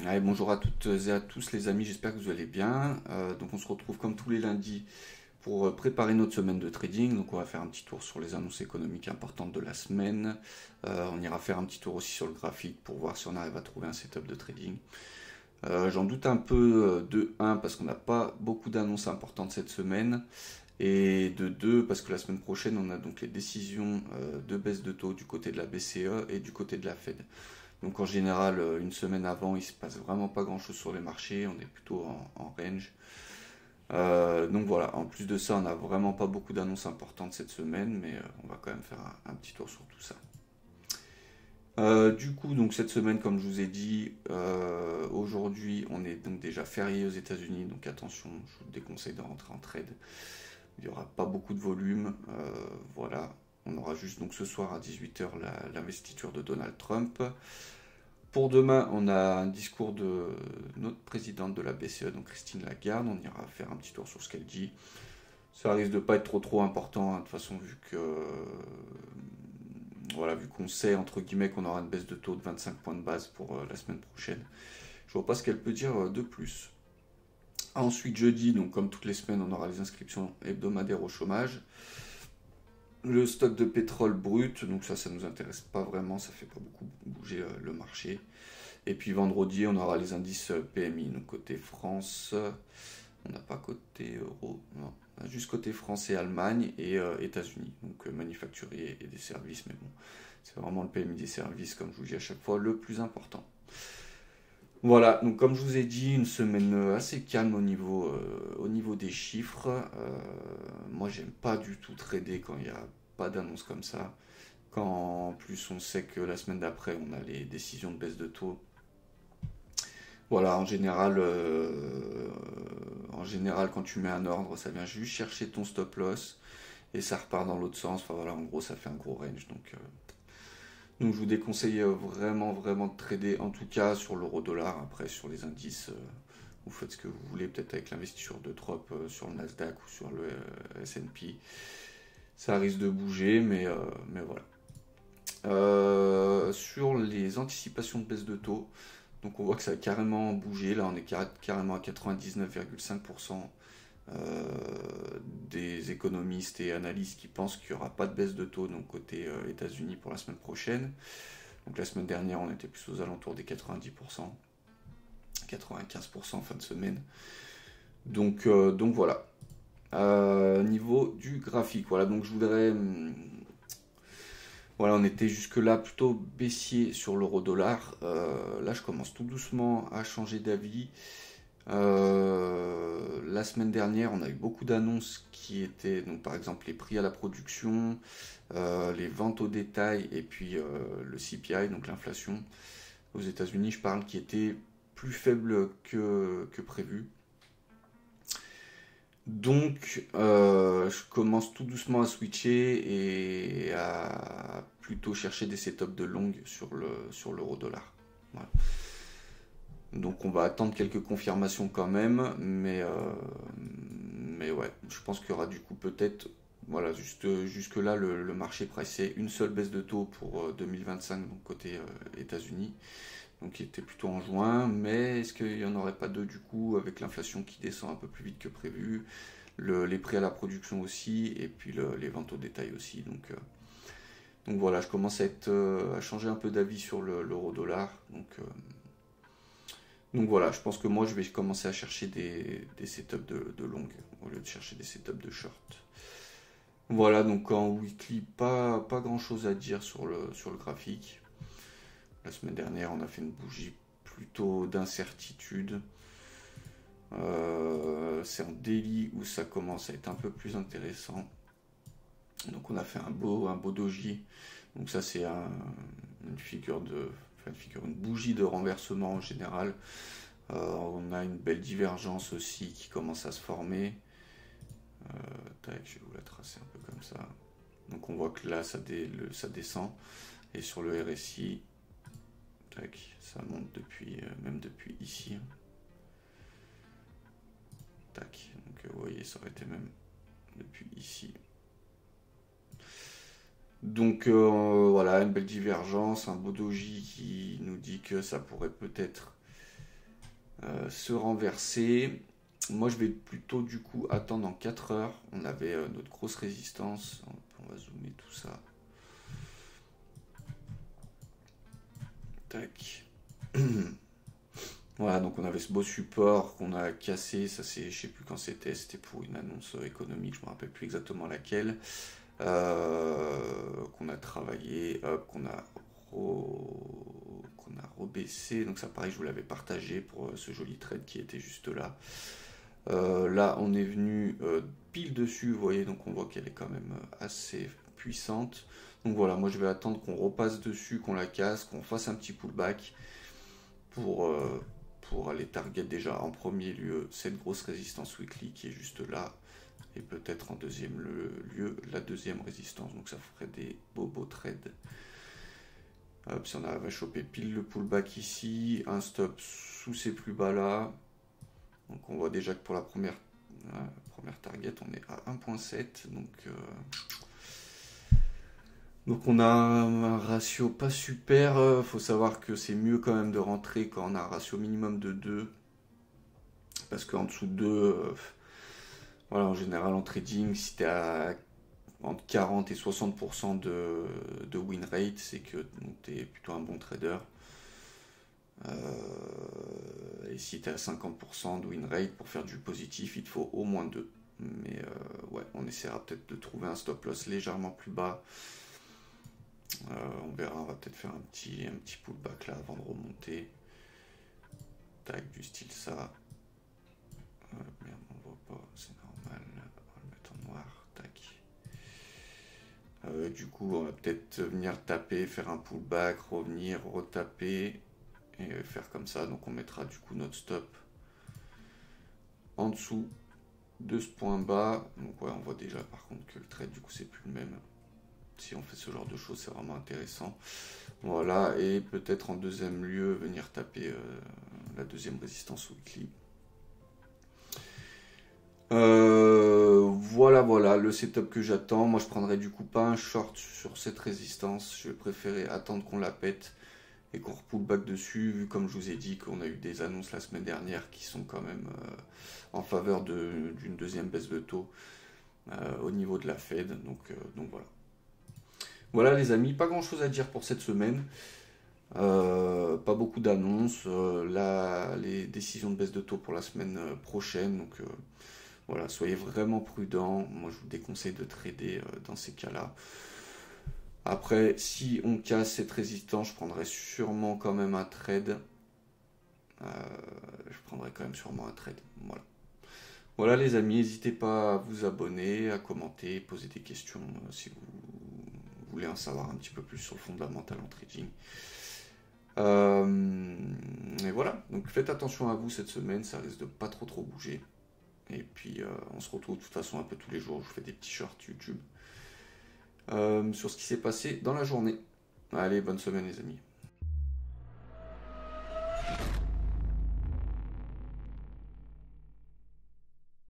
Allez, bonjour à toutes et à tous les amis, j'espère que vous allez bien. Donc on se retrouve comme tous les lundis pour préparer notre semaine de trading. Donc on va faire un petit tour sur les annonces économiques importantes de la semaine. On ira faire un petit tour aussi sur le graphique pour voir si on arrive à trouver un setup de trading. J'en doute un peu de un parce qu'on n'a pas beaucoup d'annonces importantes cette semaine. Et de 2 parce que la semaine prochaine on a donc les décisions de baisse de taux du côté de la BCE et du côté de la Fed. Donc en général, une semaine avant, il se passe vraiment pas grand-chose sur les marchés, on est plutôt en range. Donc voilà, en plus de ça, on n'a vraiment pas beaucoup d'annonces importantes cette semaine, mais on va quand même faire un petit tour sur tout ça. Du coup, donc cette semaine, comme je vous ai dit, aujourd'hui, on est donc déjà férié aux États-Unis, donc attention, je vous déconseille de rentrer en trade. Il n'y aura pas beaucoup de volume, voilà. On aura juste donc ce soir à 18h l'investiture de Donald Trump. Pour demain, on a un discours de notre présidente de la BCE, donc Christine Lagarde. On ira faire un petit tour sur ce qu'elle dit. Ça risque de pas être trop important, hein, de toute façon, vu que voilà, vu qu'on sait entre guillemets qu'on aura une baisse de taux de 25 points de base pour la semaine prochaine. Je vois pas ce qu'elle peut dire de plus. Ensuite, jeudi, donc comme toutes les semaines, on aura les inscriptions hebdomadaires au chômage. Le stock de pétrole brut, donc ça nous intéresse pas vraiment, ça fait pas beaucoup bouger le marché. Et puis vendredi, on aura les indices PMI, donc côté France, on n'a pas côté euro, non, on a juste côté France et Allemagne et États-Unis, donc manufacturier et des services, mais bon, c'est vraiment le PMI des services, comme je vous dis à chaque fois, le plus important. Voilà, donc comme je vous ai dit, une semaine assez calme au niveau des chiffres. Moi, j'aime pas du tout trader quand il n'y a pas d'annonce comme ça. Quand en plus on sait que la semaine d'après, on a les décisions de baisse de taux. Voilà, en général, quand tu mets un ordre, ça vient juste chercher ton stop loss et ça repart dans l'autre sens. Enfin voilà, en gros, ça fait un gros range. Donc je vous déconseille vraiment de trader, en tout cas sur l'euro-dollar. Après, sur les indices, vous faites ce que vous voulez, peut-être avec l'investisseur de Trop sur le Nasdaq ou sur le S&P. Ça risque de bouger, mais voilà. Sur les anticipations de baisse de taux, donc on voit que ça a carrément bougé. Là, on est carrément à 99,5% des économistes et analystes qui pensent qu'il n'y aura pas de baisse de taux donc côté États-Unis pour la semaine prochaine. Donc la semaine dernière, on était plus aux alentours des 90%, 95% en fin de semaine. Donc voilà. Niveau du graphique, voilà, donc je voudrais. Voilà, on était jusque-là plutôt baissier sur l'euro-dollar. Là, je commence tout doucement à changer d'avis. La semaine dernière, on a eu beaucoup d'annonces qui étaient, donc par exemple les prix à la production, les ventes au détail et puis le CPI, donc l'inflation aux États-Unis, je parle, qui était plus faible que prévu. Donc, je commence tout doucement à switcher et à plutôt chercher des setups de longue sur l'euro-dollar. Voilà. Donc, on va attendre quelques confirmations quand même, mais ouais, je pense qu'il y aura du coup peut-être, voilà, jusque là, le marché pressait une seule baisse de taux pour 2025, donc côté États-Unis, donc qui était plutôt en juin, mais est-ce qu'il n'y en aurait pas deux du coup, avec l'inflation qui descend un peu plus vite que prévu, les prix à la production aussi, et puis les ventes au détail aussi. Donc voilà, je commence à changer un peu d'avis sur l'euro-dollar. Donc voilà, je pense que moi je vais commencer à chercher des setups de longue au lieu de chercher des setups de short. Voilà, donc en weekly, pas grand chose à dire sur le graphique. La semaine dernière, on a fait une bougie plutôt d'incertitude. C'est en daily où ça commence à être un peu plus intéressant. Donc on a fait un beau doji. Donc ça c'est une bougie de renversement en général. On a une belle divergence aussi qui commence à se former. Tac, je vais vous la tracer un peu comme ça. Donc on voit que là ça descend. Et sur le RSI, tac, ça monte même depuis ici. Tac, donc vous voyez, ça aurait été même depuis ici. Donc voilà, une belle divergence, un beau doji qui nous dit que ça pourrait peut-être se renverser. Moi je vais plutôt du coup attendre en 4 heures. On avait notre grosse résistance. On va zoomer tout ça. Tac. Voilà, donc on avait ce beau support qu'on a cassé. Ça c'est, je sais plus quand c'était pour une annonce économique, je me rappelle plus exactement laquelle. Qu'on a travaillé, qu'on a rebaissé. Donc ça pareil, je vous l'avais partagé pour ce joli trade qui était juste là. Là, on est venu pile dessus, vous voyez, donc on voit qu'elle est quand même assez puissante. Donc voilà, moi je vais attendre qu'on repasse dessus, qu'on la casse, qu'on fasse un petit pullback pour, aller target déjà en premier lieu cette grosse résistance weekly qui est juste là. Et peut-être en deuxième lieu la deuxième résistance. Donc ça ferait des beaux trades. Hop, si on arrive à choper pile le pullback ici, un stop sous ces plus bas là. Donc on voit déjà que pour la première target, on est à 1.7. Donc on a un ratio pas super. Faut savoir que c'est mieux quand même de rentrer quand on a un ratio minimum de 2. Parce qu'en dessous de 2, voilà, en général en trading, si tu es à entre 40 et 60% de win rate, c'est que tu es plutôt un bon trader. Et si tu es à 50% de win rate, pour faire du positif, il te faut au moins 2. Mais ouais, on essaiera peut-être de trouver un stop loss légèrement plus bas. On verra, on va peut-être faire un petit pullback là avant de remonter. Tac, du style ça. Merde, on voit pas, c'est normal. On va le mettre en noir. Tac. Du coup, on va peut-être venir taper, faire un pullback, revenir, retaper et faire comme ça. Donc on mettra du coup notre stop en dessous de ce point bas. Donc ouais, on voit déjà par contre que le trade du coup c'est plus le même. Si on fait ce genre de choses, c'est vraiment intéressant. Voilà, et peut-être en deuxième lieu venir taper la deuxième résistance weekly. Voilà le setup que j'attends. Moi je prendrais du coup pas un short sur cette résistance. Je vais préférer attendre qu'on la pète et qu'on repull back dessus, vu comme je vous ai dit qu'on a eu des annonces la semaine dernière qui sont quand même en faveur d'une deuxième baisse de taux au niveau de la Fed. Donc voilà. Voilà les amis, pas grand chose à dire pour cette semaine. Pas beaucoup d'annonces. Les décisions de baisse de taux pour la semaine prochaine. Donc voilà, soyez vraiment prudents. Moi, je vous déconseille de trader dans ces cas-là. Après, si on casse cette résistance, je prendrai sûrement quand même un trade. Je prendrai quand même sûrement un trade. Voilà. Voilà les amis, n'hésitez pas à vous abonner, à commenter, poser des questions si vous voulez en savoir un petit peu plus sur le fondamental en trading. Et voilà, donc faites attention à vous cette semaine, ça risque de pas trop bouger. Et puis on se retrouve de toute façon un peu tous les jours, je vous fais des petits shorts YouTube sur ce qui s'est passé dans la journée. Allez, bonne semaine les amis.